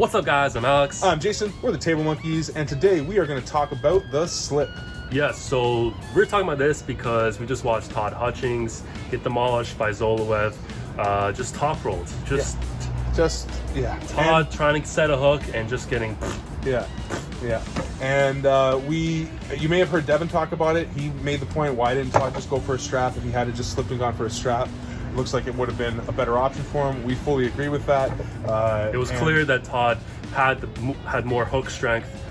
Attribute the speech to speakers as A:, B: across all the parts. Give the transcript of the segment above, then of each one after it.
A: What's up, guys? I'm Alex.
B: I'm Jason. We're the Table Monkeys, and today we are going to talk about the slip.
A: Yes, so we're talking about this because we just watched Todd Hutchings get demolished by Zoloev. Just top rolled.
B: Yeah.
A: Todd trying to set a hook and just getting...
B: Yeah. And you may have heard Devin talk about it. He made the point, why didn't Todd just go for a strap? If he had just slipped and gone for a strap, looks like it would have been a better option for him. We fully agree with that.
A: It was clear that Todd had more hook strength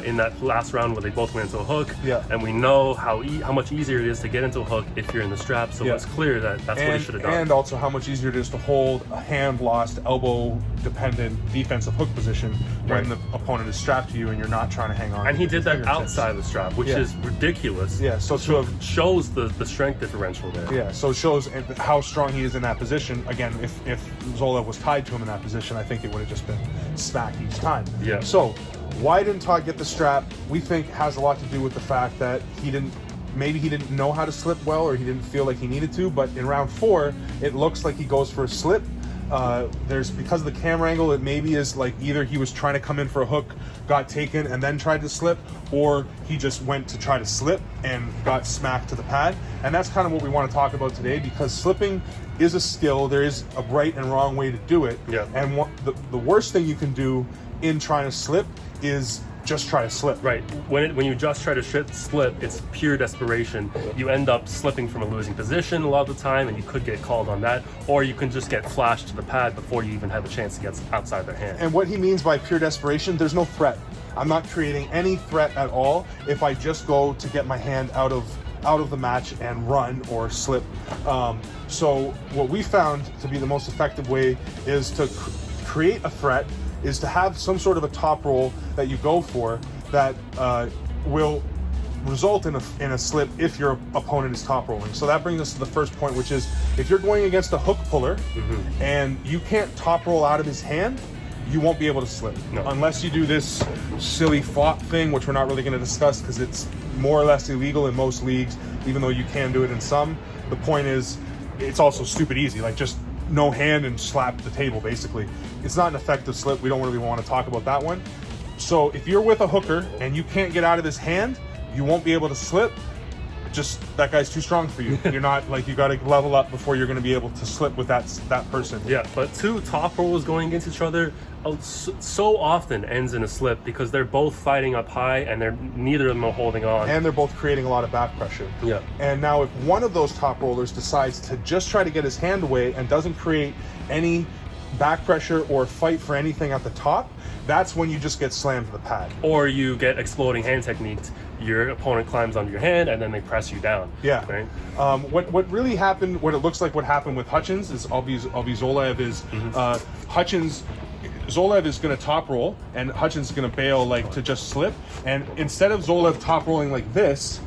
A: in that last round where they both went into a hook.
B: Yeah.
A: And we know how much easier it is to get into a hook if you're in the strap. So it's clear that that's what he should have done.
B: And also how much easier it is to hold a hand-lost, elbow-dependent defensive hook position when the opponent is strapped to you and you're not trying to hang on.
A: And he did that outside of the strap, which is ridiculous.
B: Yeah. So
A: shows the strength differential there.
B: Yeah. So it shows how strong he is in that position. Again, if Zoloev was tied to him in that position, I think it would have just been smack each time.
A: Yeah.
B: So why didn't Todd get the strap? We think has a lot to do with the fact that maybe he didn't know how to slip well, or he didn't feel like he needed to. But in round 4, it looks like he goes for a slip. Because of the camera angle, it maybe is like either he was trying to come in for a hook, got taken, and then tried to slip, or he just went to try to slip and got smacked to the pad. And that's kind of what we want to talk about today, because slipping is a skill. There is a right and wrong way to do it.
A: Yeah.
B: And the worst thing you can do in trying to slip is just try to slip.
A: Right. When you just try to slip, it's pure desperation. You end up slipping from a losing position a lot of the time, and you could get called on that, or you can just get flashed to the pad before you even have a chance to get outside their hand.
B: And what he means by pure desperation, there's no threat. I'm not creating any threat at all if I just go to get my hand out of the match and run or slip. So what we found to be the most effective way is to create a threat, is to have some sort of a top roll that you go for that will result in a slip if your opponent is top rolling. So that brings us to the first point, which is if you're going against a hook puller and you can't top roll out of his hand, you won't be able to slip.
A: No.
B: Unless you do this silly flop thing, which we're not really going to discuss because it's more or less illegal in most leagues, even though you can do it in some. The point is, it's also stupid easy. Like, just no hand and slap the table, basically. It's not an effective slip. We don't really want to talk about that one. So if you're with a hooker and you can't get out of his hand, you won't be able to slip. Just, that guy's too strong for you. You're not, like, you got to level up before you're going to be able to slip with that person.
A: Yeah, but two top rollers going against each other so often ends in a slip because they're both fighting up high and neither of them are holding on.
B: And they're both creating a lot of back pressure.
A: Yeah.
B: And now if one of those top rollers decides to just try to get his hand away and doesn't create any back pressure or fight for anything at the top, that's when you just get slammed to the pad.
A: Or you get exploding hand techniques. Your opponent climbs onto your hand and then they press you down.
B: Yeah.
A: Right?
B: What really happened, what it looks like what happened with Hutchings is Zoloev is Zoloev is going to top roll and Hutchings is going to bail to just slip. And instead of Zoloev top rolling like this,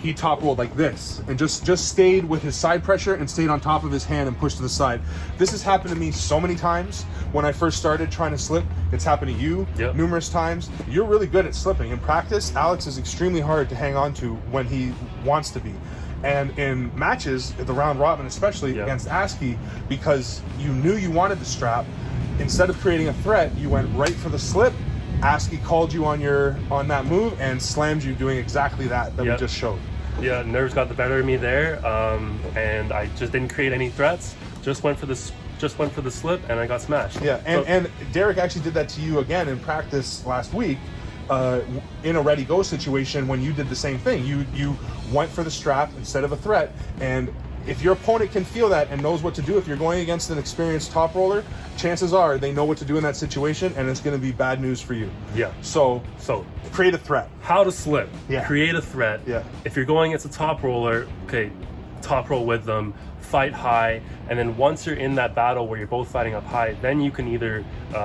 B: he top rolled like this and just stayed with his side pressure and stayed on top of his hand and pushed to the side. This has happened to me so many times when I first started trying to slip. It's happened to you numerous times. You're really good at slipping. In practice, Alex is extremely hard to hang on to when he wants to be. And in matches, the round robin especially against ASCII, because you knew you wanted the strap, instead of creating a threat, you went right for the slip. ASCII called you on that move and slammed you doing exactly that we just showed.
A: Yeah, nerves got the better of me there, and I just didn't create any threats. Just went for the slip, and I got smashed.
B: Yeah, and Derek actually did that to you again in practice last week, in a ready-go situation when you did the same thing. You went for the strap instead of a threat, and if your opponent can feel that and knows what to do, if you're going against an experienced top roller, chances are they know what to do in that situation, and it's going to be bad news for you.
A: Yeah.
B: So create a threat.
A: How to slip.
B: Yeah.
A: Create a threat.
B: Yeah.
A: If you're going against a top roller, okay, top roll with them, fight high, and then once you're in that battle where you're both fighting up high, then you can either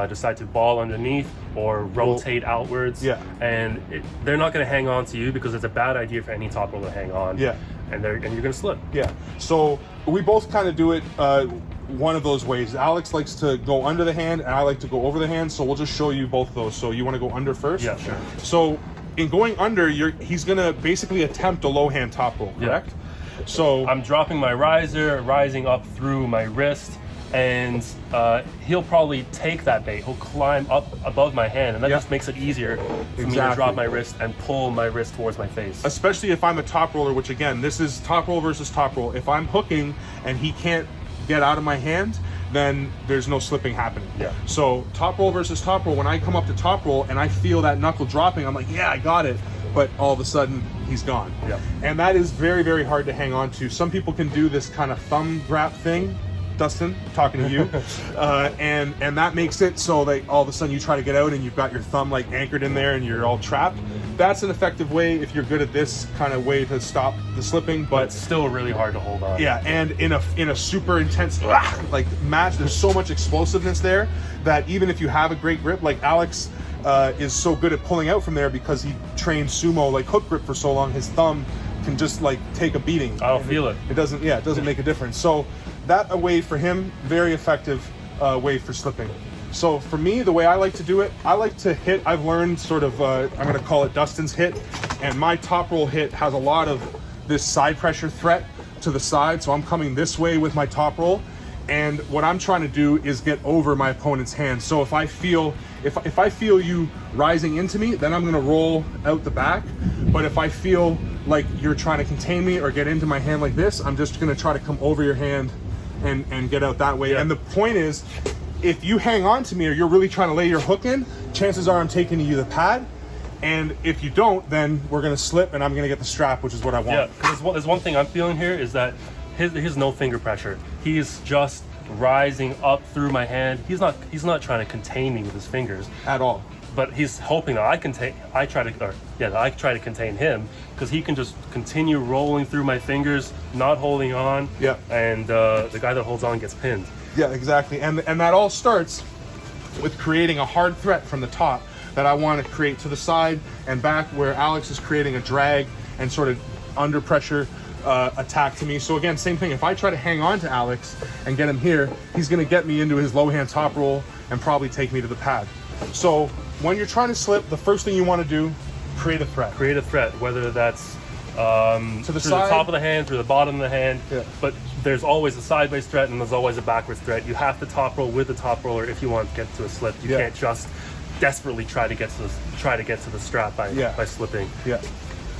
A: decide to ball underneath or rotate outwards.
B: Yeah.
A: And they're not going to hang on to you because it's a bad idea for any top roller to hang on.
B: Yeah.
A: And you're going to slip.
B: Yeah. So we both kind of do it one of those ways. Alex likes to go under the hand, and I like to go over the hand. So we'll just show you both of those. So you want to go under first?
A: Yeah, sure.
B: So in going under, he's going to basically attempt a low hand top roll, correct?
A: Yeah.
B: So
A: I'm dropping my riser, rising up through my wrist, and he'll probably take that bait. He'll climb up above my hand, and that just makes it easier for me to drop my wrist and pull my wrist towards my face.
B: Especially if I'm a top roller, which again, this is top roll versus top roll. If I'm hooking and he can't get out of my hand, then there's no slipping happening.
A: Yeah.
B: So top roll versus top roll, when I come up to top roll and I feel that knuckle dropping, I'm like, yeah, I got it. But all of a sudden, he's gone.
A: Yeah.
B: And that is very, very hard to hang on to. Some people can do this kind of thumb grab thing. Dustin, talking to you, and that makes it so that all of a sudden you try to get out and you've got your thumb like anchored in there and you're all trapped. That's an effective way if you're good at this kind of way to stop the slipping, but
A: it's still really hard to hold on.
B: Yeah, and in a super intense like match, there's so much explosiveness there that even if you have a great grip, like Alex is so good at pulling out from there because he trained sumo like hook grip for so long, his thumb can just like take a beating.
A: I'll feel it.
B: It doesn't make a difference. So that a way for him, very effective way for slipping. So for me, the way I like to do it, I like to hit. I've learned sort of, I'm going to call it Dustin's hit, and my top roll hit has a lot of this side pressure threat to the side. So I'm coming this way with my top roll, and what I'm trying to do is get over my opponent's hand. So if I feel you rising into me, then I'm going to roll out the back. But if I feel like you're trying to contain me or get into my hand like this, I'm just going to try to come over your hand and get out that way. Yeah. And the point is, if you hang on to me or you're really trying to lay your hook in, chances are I'm taking you the pad. And if you don't, then we're going to slip and I'm going to get the strap, which is what I want.
A: Yeah, because there's one thing I'm feeling here is that his no finger pressure. He's just rising up through my hand. He's not trying to contain me with his fingers
B: at all.
A: But he's hoping that I try to contain him, because he can just continue rolling through my fingers, not holding on.
B: Yeah.
A: And the guy that holds on gets pinned.
B: Yeah, exactly. And that all starts with creating a hard threat from the top that I want to create to the side and back, where Alex is creating a drag and sort of under pressure attack to me. So again, same thing. If I try to hang on to Alex and get him here, he's going to get me into his low hand top roll and probably take me to the pad. So when you're trying to slip, the first thing you want to do, create a threat.
A: Create a threat, whether that's through the top of the hand, through the bottom of the hand. Yeah. But there's always a sideways threat and there's always a backwards threat. You have to top roll with the top roller if you want to get to a slip. You can't just desperately try to get to the strap by slipping. Yeah.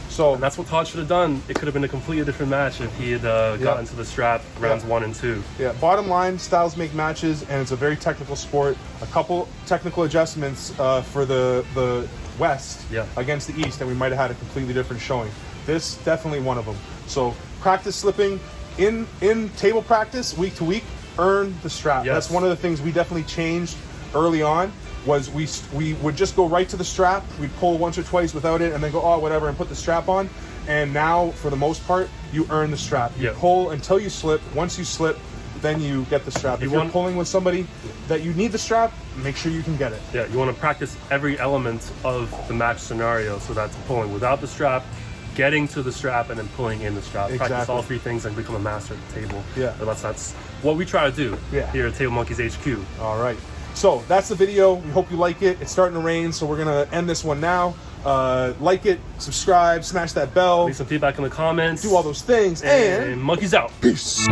A: So and that's what Todd should have done. It could have been a completely different match if he had gotten to the strap rounds 1 and 2. Yeah. Bottom line, styles make matches, and it's a very technical sport. A couple technical adjustments for the West against the East, and we might have had a completely different showing. This definitely one of them. So practice slipping in table practice week to week. Earn the strap. Yes. That's one of the things we definitely changed early on. Was we would just go right to the strap, we'd pull once or twice without it, and then go, oh, whatever, and put the strap on. And now, for the most part, you earn the strap. You pull until you slip. Once you slip, then you get the strap. If you're pulling with somebody that you need the strap, make sure you can get it. Yeah, you want to practice every element of the match scenario. So that's pulling without the strap, getting to the strap, and then pulling in the strap. Exactly. Practice all three things and become a master at the table. Yeah. But that's what we try to do here at Table Monkeys HQ. All right. So that's the video. We hope you like it. It's starting to rain, so we're going to end this one now. Like it, subscribe, smash that bell. Leave some feedback in the comments. Do all those things. And monkeys out. Peace.